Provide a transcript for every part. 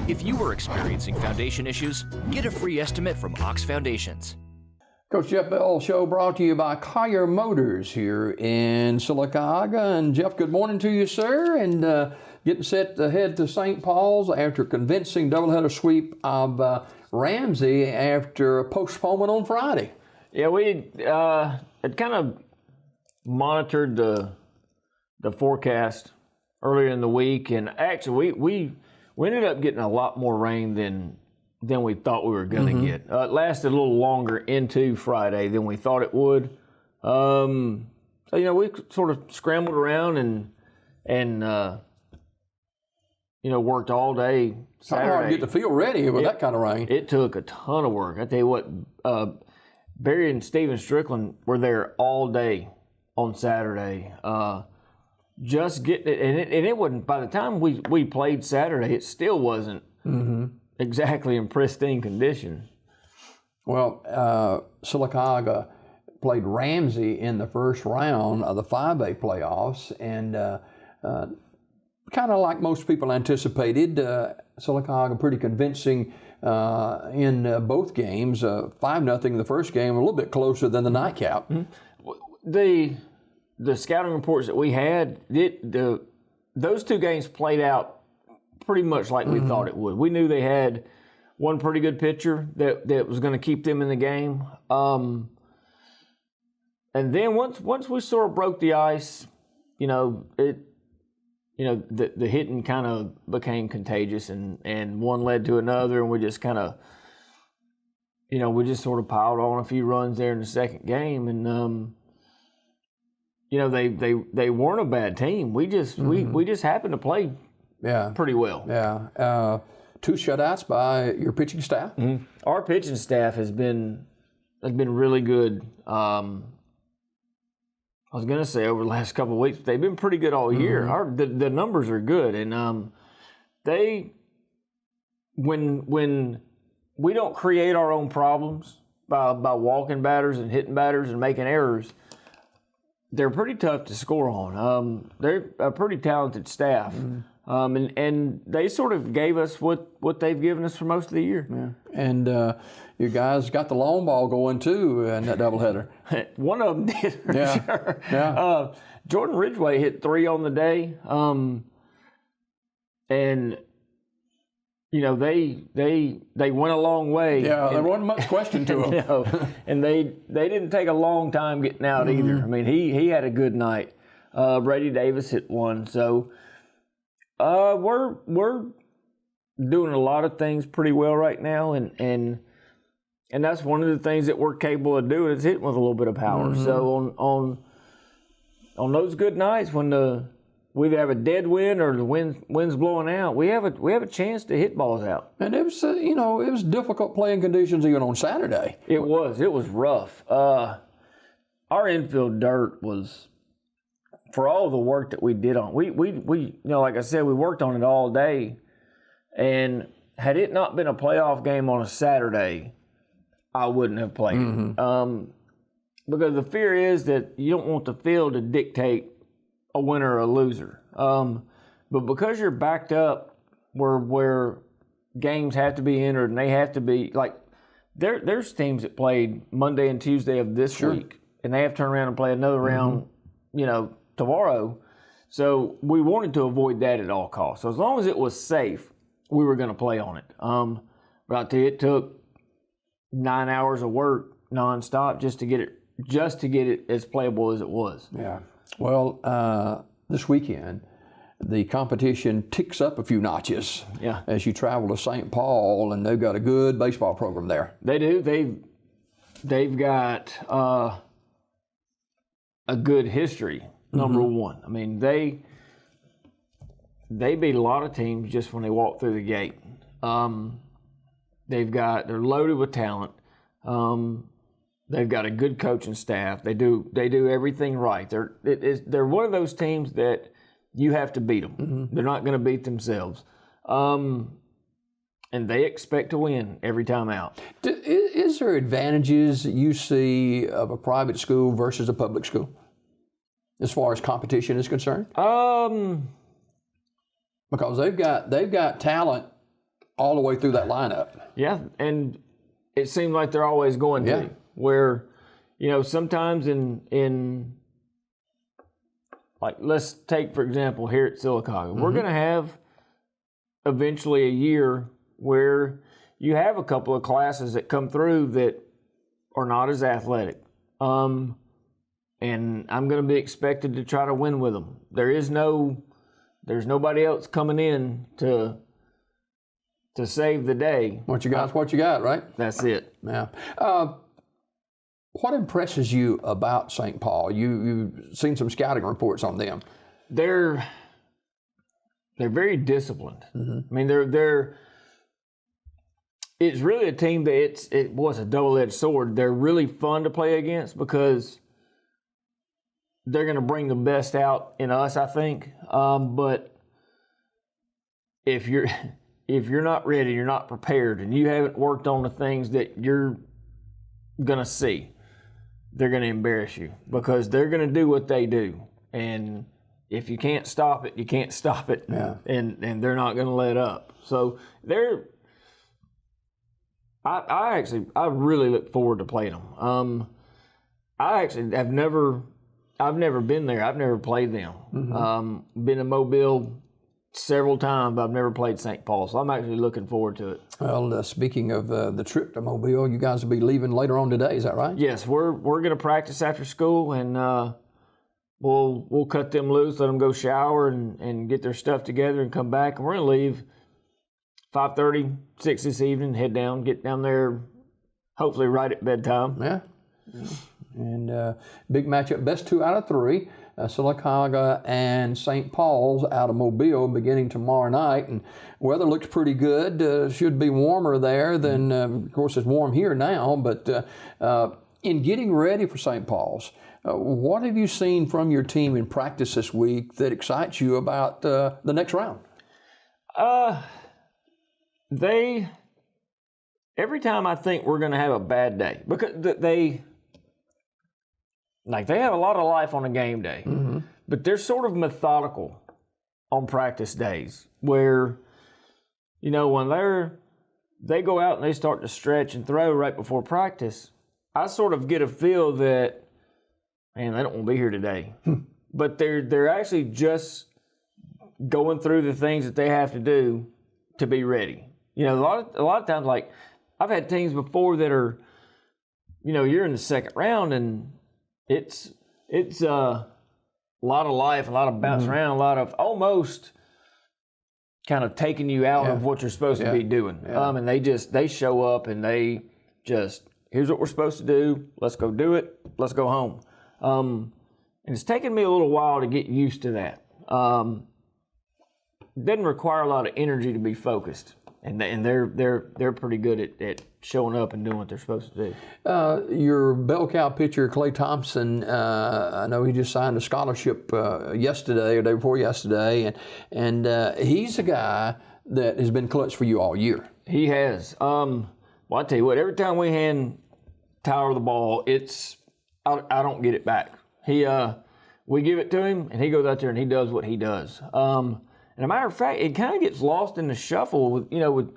If you are experiencing foundation issues, get a free estimate from Ox Foundations. Coach Jeff Bell Show brought to you by Collier Motors here in Sylacauga. And Jeff, good morning to you, sir. And getting set to head to St. Paul's after a convincing doubleheader sweep of Ramsey after a postponement on Friday. Yeah, we had kind of monitored the forecast earlier in the week, and actually we ended up getting a lot more rain than we thought we were going to get. It lasted a little longer into Friday than we thought it would. So we sort of scrambled around and worked all day Saturday. Hard to get the field ready with that kind of rain. It took a ton of work. I tell you what, Barry and Steven Strickland were there all day on Saturday. Just getting it, and it wasn't, by the time we played Saturday, it still wasn't exactly in pristine condition. Well, Sylacauga played Ramsey in the first round of the 5A playoffs, and kind of like most people anticipated, Sylacauga pretty convincing in both games. 5-0 in the first game, a little bit closer than the nightcap. The scouting reports that we had, those two games played out pretty much like we thought it would. We knew they had one pretty good pitcher that was going to keep them in the game. And then once we sort of broke the ice, the hitting kind of became contagious, and one led to another, and we just kind of, we just sort of piled on a few runs there in the second game, and they weren't a bad team. We just we just happened to play pretty well. Yeah. 2 shutouts by your pitching staff. Our pitching staff has been really good. I was going to say over the last couple of weeks, but they've been pretty good all year. The numbers are good, and when we don't create our own problems by walking batters and hitting batters and making errors, they're pretty tough to score on. They're a pretty talented staff, and they sort of gave us what they've given us for most of the year. Yeah. And you guys got the long ball going too in that doubleheader. One of them did, for sure. Yeah. Jordan Ridgway hit 3 on the day, and they went a long way. Yeah, there wasn't much question to them. And they didn't take a long time getting out either. I mean, he had a good night. Brady Davis hit 1. So we're doing a lot of things pretty well right now, and that's one of the things that we're capable of doing is hitting with a little bit of power. So on those good nights when we have a dead wind or the wind's blowing out, we have a chance to hit balls out. And it was it was difficult playing conditions even on Saturday. It was rough. Our infield dirt was, for all the work that we did on, we like I said, we worked on it all day, and had it not been a playoff game on a Saturday, I wouldn't have played it. Because the fear is that you don't want the field to dictate a winner or a loser. But because you're backed up where games have to be entered and they have to be, like, there's teams that played Monday and Tuesday of this week, and they have to turn around and play another round, tomorrow. So we wanted to avoid that at all costs. So as long as it was safe, we were going to play on it. But I'll tell you, it took 9 hours of work nonstop just to get it as playable as it was. Yeah. Well, this weekend, the competition ticks up a few notches as you travel to St. Paul, and they've got a good baseball program there. They do. They've got a good history, number one. I mean, they beat a lot of teams just when they walk through the gate. They're loaded with talent. They've got a good coaching staff. They do everything right. They're one of those teams that you have to beat them. They're not going to beat themselves. And they expect to win every time out. Is there advantages you see of a private school versus a public school as far as competition is concerned? Um, Because they've got talent all the way through that lineup. Yeah, and it seems like they're always going to. Where, sometimes in like, let's take, for example, here at Sylacauga, we're going to have eventually a year where you have a couple of classes that come through that are not as athletic. And I'm going to be expected to try to win with them. There's nobody else coming in to save the day. What you got is what you got, right? That's it. Yeah. What impresses you about St. Paul? You've seen some scouting reports on them. They're very disciplined. I mean, they're. It's really a team that it was a double-edged sword. They're really fun to play against because they're going to bring the best out in us, I think. But if you're not ready, you're not prepared, and you haven't worked on the things that you're going to see, they're going to embarrass you because they're going to do what they do. And if you can't stop it, you can't stop it. Yeah. And they're not going to let up. So I really look forward to playing them. I've never been there. I've never played them. Been in Mobile several times, but I've never played St. Paul, so I'm actually looking forward to it. Well, speaking of the trip to Mobile, you guys will be leaving later on today. Is that right? Yes, we're going to practice after school, and we'll cut them loose, let them go shower and get their stuff together, and come back. And we're going to leave 5:30, 6 this evening. Head down, get down there, hopefully right at bedtime. Yeah. And big matchup, best 2 out of 3. Sylacauga and St. Paul's out of Mobile beginning tomorrow night. And weather looks pretty good. Should be warmer there than, of course, it's warm here now. But in getting ready for St. Paul's, what have you seen from your team in practice this week that excites you about the next round? Every time I think we're going to have a bad day, because they have a lot of life on a game day, but they're sort of methodical on practice days where, when they go out and they start to stretch and throw right before practice, I sort of get a feel that, man, they don't want to be here today. But they're actually just going through the things that they have to do to be ready. A lot of times, like, I've had teams before that are, you're in the second round and it's a lot of life, a lot of bounce around, a lot of almost kind of taking you out of what you're supposed to be doing. Yeah. And they show up and they just, here's what we're supposed to do. Let's go do it. Let's go home. And it's taken me a little while to get used to that. It doesn't require a lot of energy to be focused. And they're pretty good at showing up and doing what they're supposed to do. Your bell cow pitcher, Clay Thompson, I know he just signed a scholarship yesterday or day before yesterday, and he's a guy that has been clutch for you all year. He has. Well, I tell you what, every time we hand Tyler the ball, I don't get it back. We give it to him, and he goes out there and he does what he does. And a matter of fact, it kind of gets lost in the shuffle with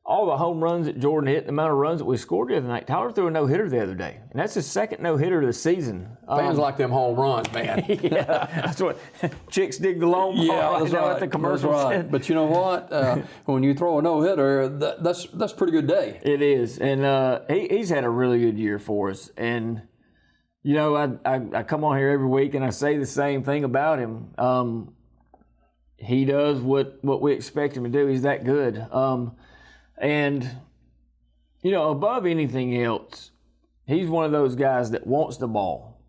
all the home runs that Jordan hit, the amount of runs that we scored the other night. Tyler threw a no-hitter the other day, and that's his second no-hitter of the season. Fans like them home runs, man. Yeah, that's what chicks dig the long ball. Yeah, that's right. At the commercial. That's right. But you know what? When you throw a no-hitter, that's a pretty good day. It is, and he's had a really good year for us. And I come on here every week and I say the same thing about him. He does what we expect him to do. He's that good. And above anything else, he's one of those guys that wants the ball.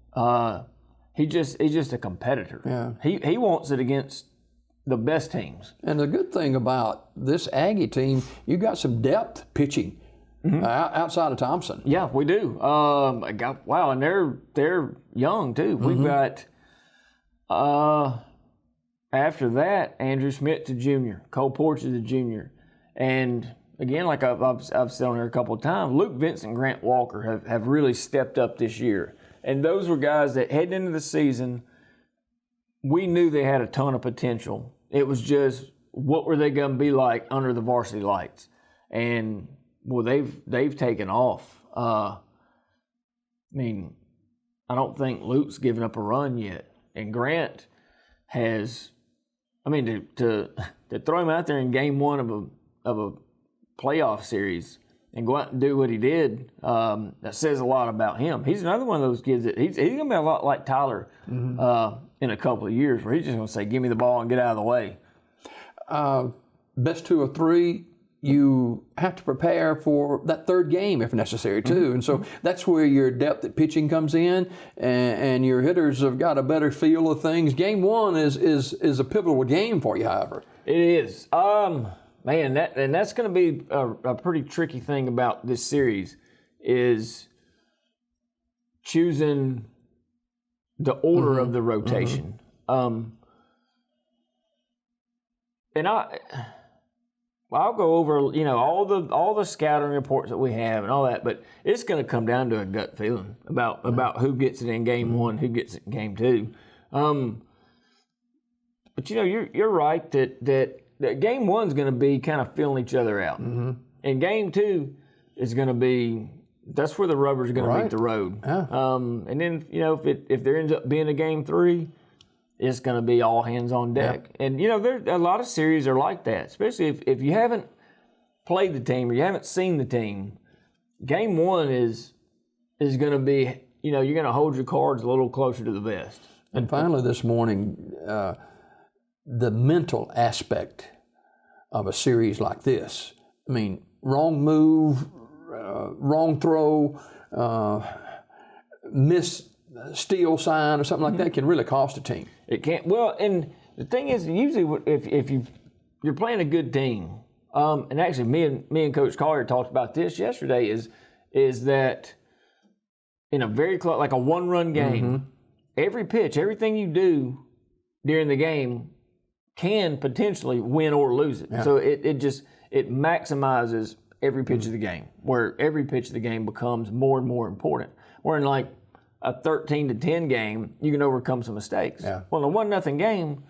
He's just a competitor. Yeah. He wants it against the best teans. And the good thing about this Aggie team, you got some depth pitching outside of Thompson. Yeah, we do. Wow, and they're young too. We've got after that, Andrew Schmidt's a junior, Cole Porch is a junior, and again, like I've said on here a couple of times, Luke Vincent, Grant Walker have really stepped up this year. And those were guys that heading into the season, we knew they had a ton of potential. It was just what were they going to be like under the varsity lights? And well, they've taken off. I mean, I don't think Luke's given up a run yet, and Grant has. I mean, to throw him out there in game one of a playoff series and go out and do what he did, that says a lot about him. He's another one of those kids that he's going to be a lot like Tyler in a couple of years, where he's just going to say, "Give me the ball and get out of the way." Best 2 or 3. You have to prepare for that third game if necessary too, and so that's where your depth at pitching comes in, and your hitters have got a better feel of things. Game 1 is a pivotal game for you, however. It is, man, that's going to be a pretty tricky thing about this series is choosing the order of the rotation, and I'll go over, all the scouting reports that we have and all that, but it's going to come down to a gut feeling about who gets it in game 1, who gets it in game 2. But you're right that game 1's going to be kind of feeling each other out, and game 2 is going to be that's where the rubber's going to meet the road. Yeah. And then if there ends up being a game 3. It's going to be all hands on deck. Yeah. And, there a lot of series are like that, especially if you haven't played the team or you haven't seen the team. Game 1 is going to be, you're going to hold your cards a little closer to the vest. And finally this morning, the mental aspect of a series like this. I mean, wrong move, wrong throw, miss steal sign or something like that can really cost a team. It can't. Well, and the thing is, usually if you're playing a good team, and actually me and Coach Collier talked about this yesterday, is that in a very close, like a 1-run game, every pitch, everything you do during the game can potentially win or lose it. Yeah. So it maximizes every pitch of the game, where every pitch of the game becomes more and more important. Where in like a 13-10 game, you can overcome some mistakes. Yeah. Well, in a 1-0 game,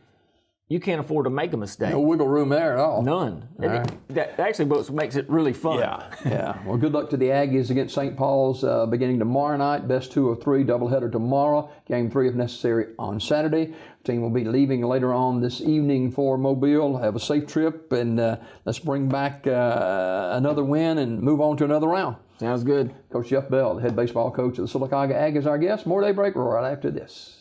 you can't afford to make a mistake. No wiggle room there at all. None. That actually what makes it really fun. Yeah. Well, good luck to the Aggies against St. Paul's beginning tomorrow night. Best 2 of 3, doubleheader tomorrow. Game 3, if necessary, on Saturday. The team will be leaving later on this evening for Mobile. Have a safe trip, and let's bring back another win and move on to another round. Sounds good. Coach Jeff Bell, the head baseball coach of the Sylacauga Aggies, our guest. More Daybreak right after this.